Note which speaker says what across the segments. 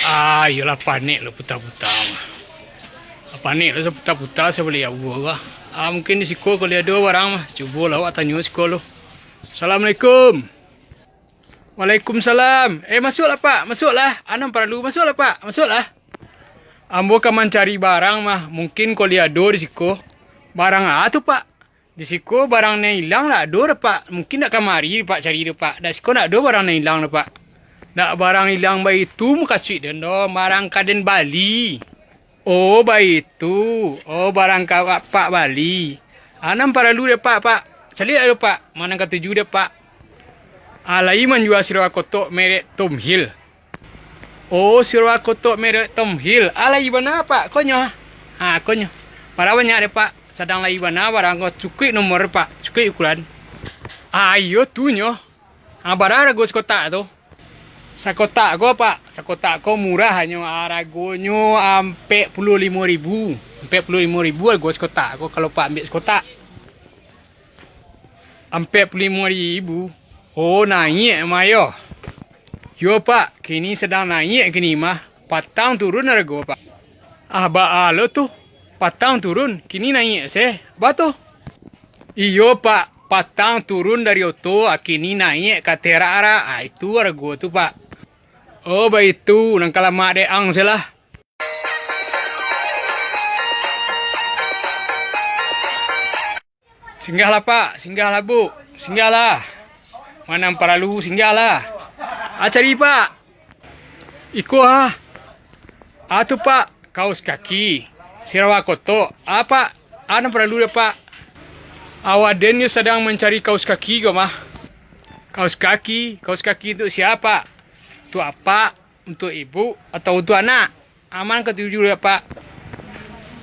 Speaker 1: Iyalah panik lo putar-putar. Panik lo putar-putar saya boleh abu lah. Mungkin di siko kalau ada barang mah. Cuba lah awak tanya siko lo. Assalamualaikum. Waalaikumsalam. Masuklah pak, masuklah. Anam perlu masuklah pak, masuklah. Ambo kan mencari barang mah. Mungkin kalau ada di siko. Barang tu pak. Di siko barangnya hilang lah ada pak. Mungkin nak kamari pak cari dia pak. Di siko nak ada barangnya hilang lah pak. Nak barang hilang bayi tu muka suit dan do barang kaden Bali. Oh bayi tu. Oh barang pak Bali. Anam perlu dia pak. Cari ada pak. Mana kata tuju dia pak. Alai menjual sirwa kotok merek Tom Hill. Oh sirwa kotok merek Tom Hill. Alai mana pak? Konyo. Konyo. Para banyak deh pak. Sedang lagi mana barang kau cukup nomor pak. Cukup ukuran. Ayo tu nyo. Barang ragu sekotak tu. Sekotak ko pak. Sekotak ko murah hanya ragonyo 45.000. 45.000 ragu sekotak ko kalau pak ambil sekotak. 45.000. Oh naik mayo. Yo pak, kini sedang naik kini mah. Patang turun harga pak. Lo tu. Patang turun, kini naik Batu. Iyo pak, patang turun dari oto, kini naik ke terara. Itu harga tu pak. Oh baik itu, nang kala mak deang selah. Singgahlah pak, singgahlah bu, singgahlah. Mana perlu singgahlah. Cari pak. Iko tu pak, kaos kaki. Sirwa koto. Pak? Ana perlu dia pak. Awadennya sedang mencari kaos kaki ke mah. Kaos kaki untuk siapa? Untuk apa? Untuk ibu atau untuk anak? Aman ketujuh dia pak.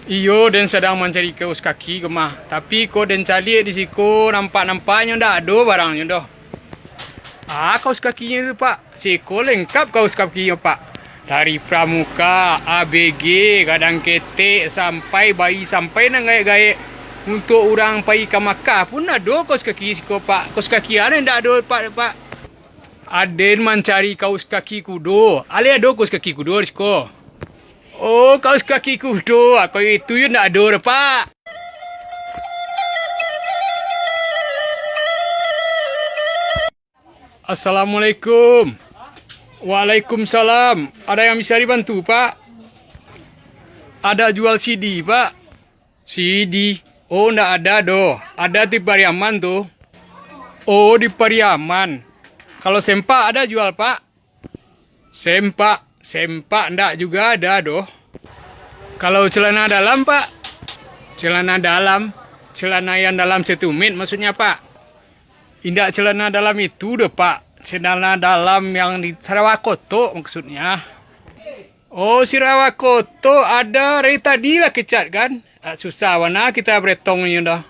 Speaker 1: Iyo dan sedang mencari kaos kaki ke mah. Tapi ko dan cari di siku nampak-nampaknya ndak ada barangnya dah. Kaos kakinya itu pak. Siko lengkap kaos kakinya pak. Dari pramuka, ABG, kadang ketek, sampai bayi, sampai nang gaya-gaya. Untuk orang pergi ke Makkah pun ada kaos kaki siko pak. Kaos kaki ada ndak ada pak. Aden mencari kaos kaki kudo. Ale ada kaos kaki kudo siko. Oh kaos kaki kudo. Aku itu ya ndak ada pak. Assalamualaikum. Waalaikumsalam. Ada yang bisa dibantu, Pak? Ada jual CD, Pak? CD? Oh, ndak ada, doh. Ada di Pariaman, tuh. Oh, di Pariaman. Kalau sempak ada jual, Pak? Sempak ndak juga ada, doh. Kalau celana dalam, Pak? Celana dalam? Celana yang dalam setumit, maksudnya, Pak? Indak celana dalam itu, doh, Pak. Celana dalam yang di Sarawakoto maksudnya. Oh, Sarawakoto ada dari tadi lah kecat kan. Susah warna kita beretongnya dah.